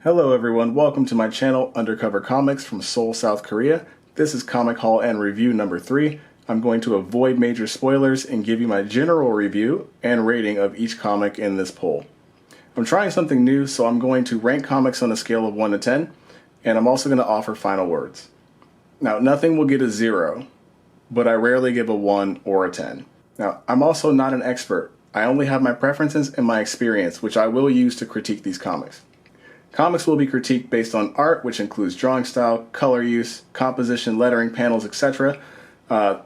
Hello everyone, welcome to my channel Undercover Comics from Seoul, South Korea. This is Comic Haul and Review number 3. I'm going to avoid major spoilers and give you my general review and rating of each comic in this poll. I'm trying something new, so I'm going to rank comics on a scale of 1 to 10, and I'm also going to offer final words. Now, nothing will get a 0, but I rarely give a 1 or a 10. Now, I'm also not an expert. I only have my preferences and my experience, which I will use to critique these comics. Comics will be critiqued based on art, which includes drawing style, color use, composition, lettering, panels, etc.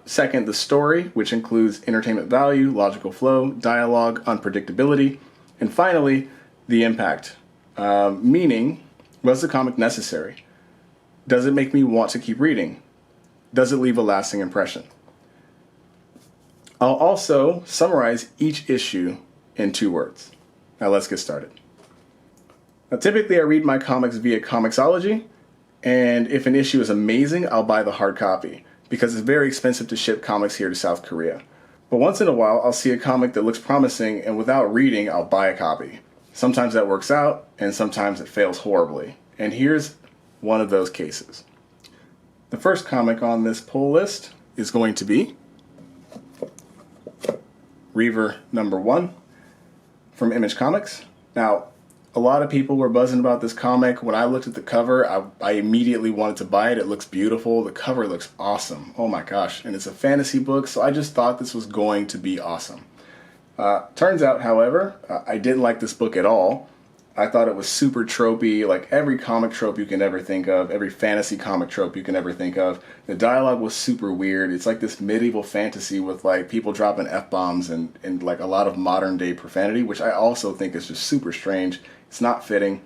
Second, the story, which includes entertainment value, logical flow, dialogue, unpredictability. And finally, the impact. Meaning, was the comic necessary? Does it make me want to keep reading? Does it leave a lasting impression? I'll also summarize each issue in 2 words. Now let's get started. Now, typically I read my comics via Comixology, and if an issue is amazing, I'll buy the hard copy, because it's very expensive to ship comics here to South Korea. But once in a while, I'll see a comic that looks promising, and without reading, I'll buy a copy. Sometimes that works out, and sometimes it fails horribly. And here's one of those cases. The first comic on this poll list is going to be Reaver number 1 from Image Comics. Now, a lot of people were buzzing about this comic. When I looked at the cover, I immediately wanted to buy it. It looks beautiful. The cover looks awesome. Oh my gosh. And it's a fantasy book, so I just thought this was going to be awesome. Turns out, however, I didn't like this book at all. I thought it was super tropey, like every comic trope you can ever think of, every fantasy comic trope you can ever think of. The dialogue was super weird. It's like this medieval fantasy with like people dropping F-bombs and like a lot of modern day profanity, which I also think is just super strange. It's not fitting,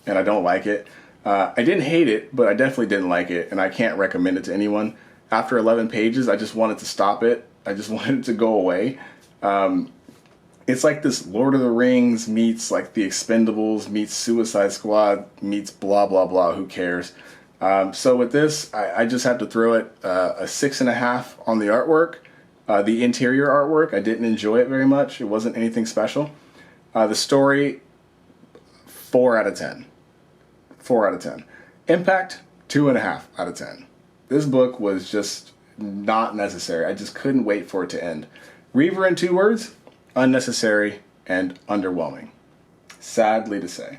and I don't like it. I didn't hate it, but I definitely didn't like it, and I can't recommend it to anyone. After 11 pages, I just wanted to stop it. I just wanted it to go away. It's like this Lord of the Rings meets like The Expendables meets Suicide Squad meets blah blah blah, who cares. So with this, I just have to throw it a 6.5 on the artwork. The interior artwork, I didn't enjoy it very much. It wasn't anything special. The story, 4 out of 10. 4 out of 10. Impact, 2.5 out of 10. This book was just not necessary. I just couldn't wait for it to end. Reaver in 2 words, unnecessary and underwhelming. Sadly to say.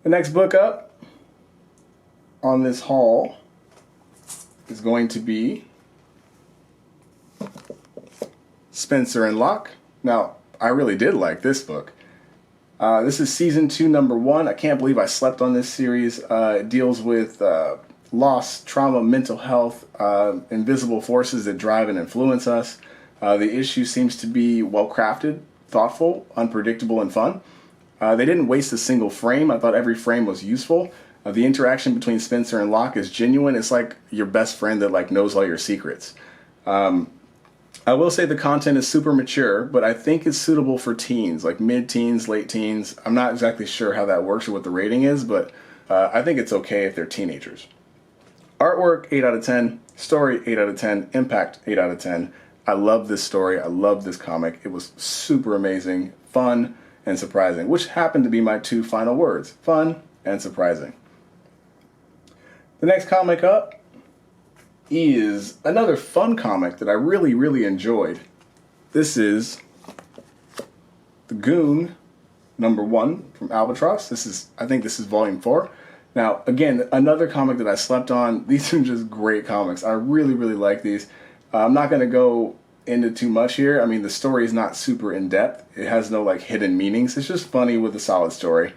The next book up on this haul is going to be Spencer and Locke. Now, I really did like this book. This is season 2, number 1. I can't believe I slept on this series. It deals with loss, trauma, mental health, invisible forces that drive and influence us. The issue seems to be well-crafted, thoughtful, unpredictable, and fun. They didn't waste a single frame. I thought every frame was useful. The interaction between Spencer and Locke is genuine. It's like your best friend that like knows all your secrets. I will say the content is super mature, but I think it's suitable for teens, like mid-teens, late teens. I'm not exactly sure how that works or what the rating is, but I think it's okay if they're teenagers. Artwork, 8 out of 10. Story, 8 out of 10. Impact, 8 out of 10. I love this story. I love this comic. It was super amazing, fun, and surprising, which happened to be my 2 final words, fun and surprising. The next comic up is another fun comic that I really, really enjoyed. This is the Goon number 1 from Albatross. I think this is volume 4. Now, again, another comic that I slept on. These are just great comics. I really, really like these. I'm not going to go into too much here. I mean, the story is not super in-depth. It has no like hidden meanings. It's just funny with a solid story.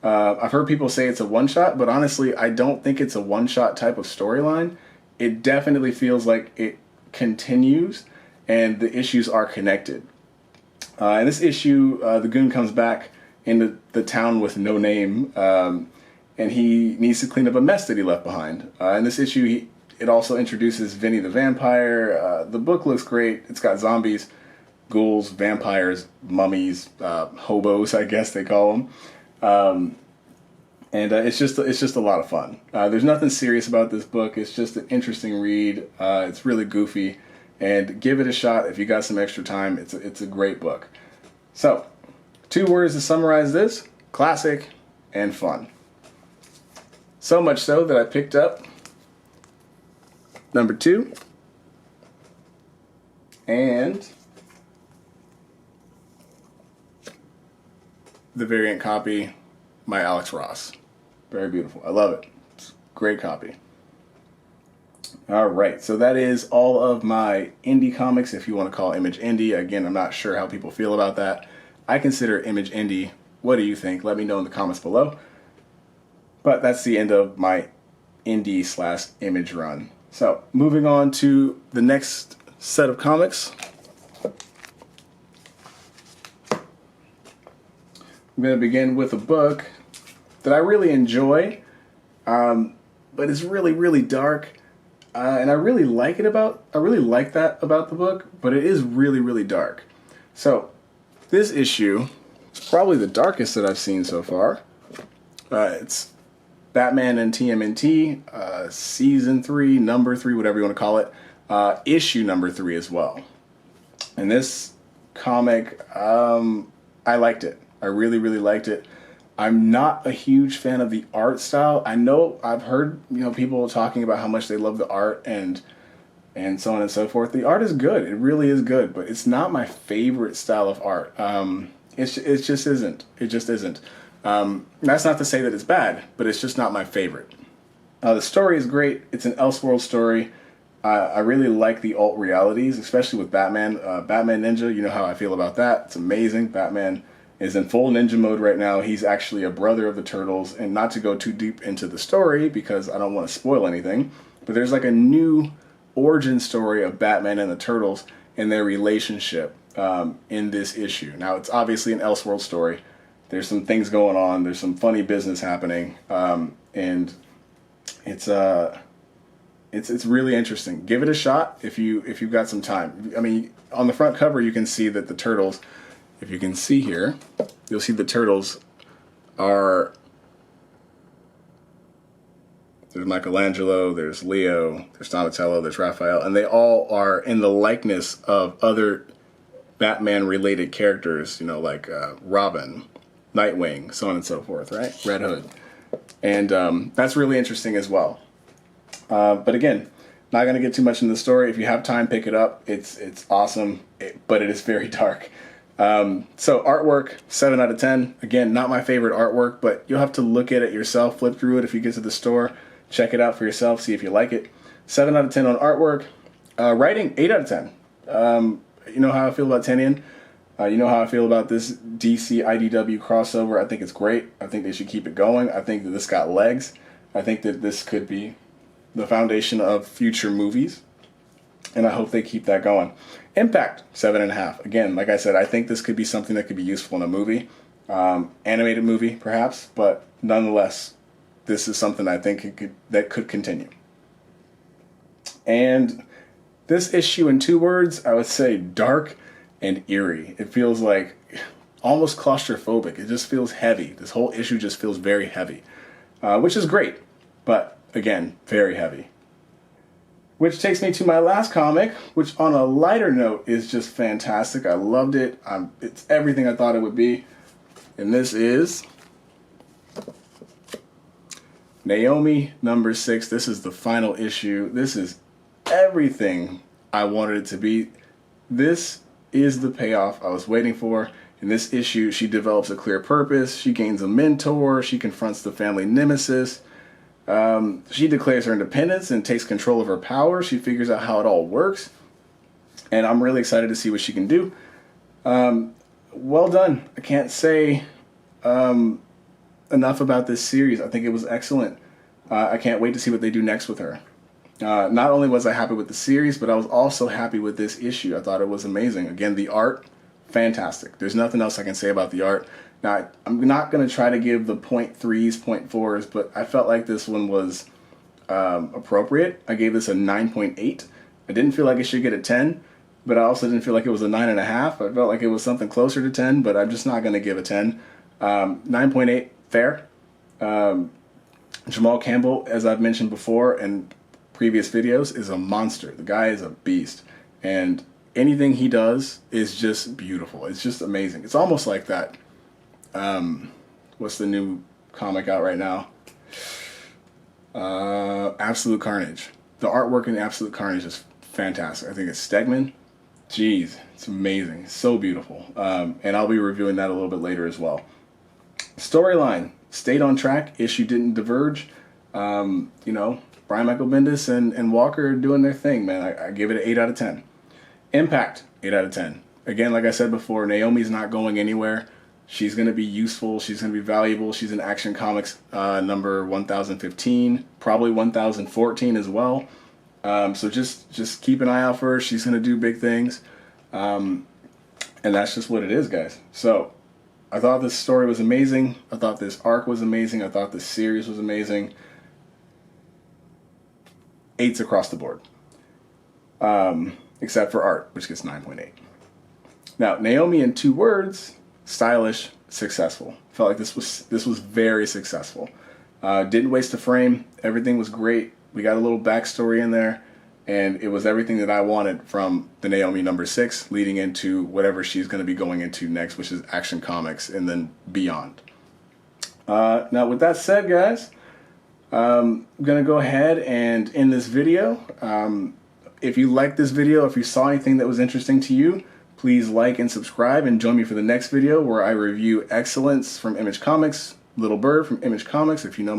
I've heard people say it's a one-shot, but honestly, I don't think it's a one-shot type of storyline. It definitely feels like it continues, and the issues are connected. In this issue, the Goon comes back into the town with no name, and he needs to clean up a mess that he left behind. In this issue, it also introduces Vinny the Vampire. The book looks great. It's got zombies, ghouls, vampires, mummies, hobos, I guess they call them. And it's just a lot of fun. There's nothing serious about this book. It's just an interesting read. It's really goofy, and give it a shot if you got some extra time. It's a great book. So, 2 words to summarize this: classic, and fun. So much so that I picked up number 2 and the variant copy by Alex Ross. Very beautiful. I love it. It's a great copy. Alright, so that is all of my indie comics, if you want to call Image indie. Again, I'm not sure how people feel about that. I consider Image indie. What do you think? Let me know in the comments below. But that's the end of my indie/image run. So, moving on to the next set of comics. I'm going to begin with a book that I really enjoy, but it's really, really dark, and I really like that about the book, but it is really, really dark. So, this issue is probably the darkest that I've seen so far. It's Batman and TMNT, Season 3, Number 3, whatever you want to call it, issue number 3 as well. And this comic, I liked it. I really, really liked it. I'm not a huge fan of the art style. I know I've heard, people talking about how much they love the art and so on and so forth. The art is good. It really is good, but it's not my favorite style of art. It just isn't. It just isn't. That's not to say that it's bad, but it's just not my favorite. The story is great. It's an Elseworld story. I really like the alt realities, especially with Batman. Batman Ninja, you know how I feel about that. It's amazing. Batman is in full ninja mode right now. He's actually a brother of the Turtles, and not to go too deep into the story because I don't want to spoil anything, but there's like a new origin story of Batman and the Turtles and their relationship in this issue. Now, it's obviously an Elseworld story. There's some things going on. There's some funny business happening, and it's really interesting. Give it a shot if you've got some time. I mean, on the front cover you can see that the Turtles, if you can see here, you'll see the Turtles are, there's Michelangelo, there's Leo, there's Donatello, there's Raphael, and they all are in the likeness of other Batman-related characters, like Robin, Nightwing, so on and so forth, right? Red Hood. And that's really interesting as well. But again, not going to get too much into the story. If you have time, pick it up. It's awesome, but it is very dark. So artwork, 7 out of 10. Again, not my favorite artwork, but you'll have to look at it yourself, flip through it if you get to the store, check it out for yourself, see if you like it. 7 out of 10 on artwork. Writing, 8 out of 10. You know how I feel about Tenian. You know how I feel about this DC IDW crossover. I think it's great. I think they should keep it going. I think that this got legs. I think that this could be the foundation of future movies, and I hope they keep that going. Impact, 7.5. Again, like I said, I think this could be something that could be useful in a movie, animated movie perhaps, but nonetheless, this is something I think that could continue. And this issue, in 2 words, I would say dark and eerie. It feels like almost claustrophobic. It just feels heavy. This whole issue just feels very heavy, which is great, but again, very heavy. Which takes me to my last comic, which on a lighter note is just fantastic. I loved it. It's everything I thought it would be. And this is Naomi number 6. This is the final issue. This is everything I wanted it to be. This is the payoff I was waiting for. In this issue, she develops a clear purpose. She gains a mentor. She confronts the family nemesis. She declares her independence and takes control of her power. She figures out how it all works. And I'm really excited to see what she can do. Well done. I can't say enough about this series. I think it was excellent. I can't wait to see what they do next with her. Not only was I happy with the series, but I was also happy with this issue. I thought it was amazing. Again, the art, fantastic. There's nothing else I can say about the art. Now, I'm not going to try to give the 0.3s, 0.4s, but I felt like this one was appropriate. I gave this a 9.8. I didn't feel like it should get a 10, but I also didn't feel like it was a 9.5. I felt like it was something closer to 10, but I'm just not going to give a 10. 9.8, fair. Jamal Campbell, as I've mentioned before in previous videos, is a monster. The guy is a beast, and anything he does is just beautiful. It's just amazing. It's almost like that. What's the new comic out right now. Absolute Carnage. The artwork in Absolute Carnage is fantastic. I think it's Stegman. Jeez, it's amazing. So beautiful. And I'll be reviewing that a little bit later as well. Storyline stayed on track. Issue didn't diverge. You know, Brian Michael Bendis and Walker are doing their thing, man. I give it an 8 out of 10. Impact, 8 out of 10. Again, like I said before, Naomi's not going anywhere. She's going to be useful. She's going to be valuable. She's in Action Comics number 1015, probably 1014 as well. So just keep an eye out for her. She's going to do big things. And that's just what it is, guys. So I thought this story was amazing. I thought this arc was amazing. I thought this series was amazing. 8s across the board. Except for art, which gets 9.8. Now, Naomi in 2 words, stylish, successful. Felt like this was very successful. Didn't waste a frame. Everything was great. We got a little backstory in there, and it was everything that I wanted from the Naomi number 6 leading into whatever she's going to be going into next, which is Action Comics and then beyond. Now, with that said, guys, I'm going to go ahead and end this video. If you liked this video, if you saw anything that was interesting to you, please like and subscribe and join me for the next video where I review Excellence from Image Comics, Little Bird from Image Comics. If you know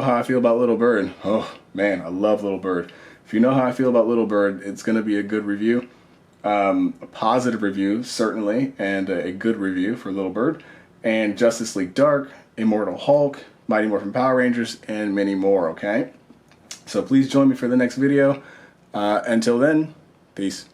how I feel about Little Bird, oh man, I love Little Bird. If you know how I feel about Little Bird, it's going to be a good review, a positive review certainly, and a good review for Little Bird. And Justice League Dark, Immortal Hulk, Mighty Morphin Power Rangers, and many more. Okay, so please join me for the next video. Until then, peace.